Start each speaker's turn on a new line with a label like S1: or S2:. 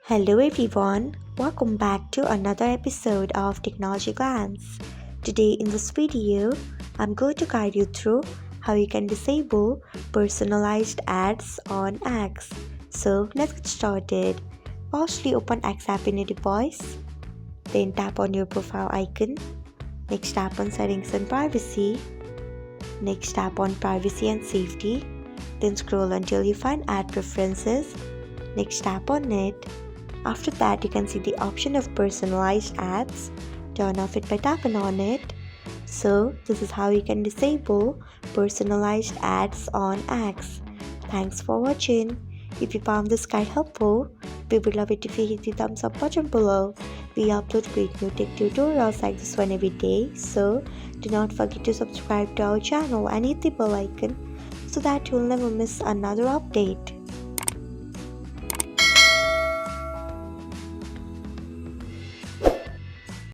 S1: Hello everyone, welcome back to another episode of Technologyglance. Today in this video, I'm going to guide you through how you can disable personalized ads on X. So let's get started. Firstly, open X app in your device, then tap on your profile icon. Next tap on settings and privacy. Next tap on privacy and safety. Then scroll until you find ad preferences. Next tap on it. After that, you can see the option of personalized ads. Turn off it by tapping on it. So this is how you can disable personalized ads on X. Thanks for watching. If you found this guide helpful, we would love it if you hit the thumbs up button below. We upload great new tech tutorials like this one every day, so do not forget to subscribe to our channel and hit the bell icon so that you'll never miss another update.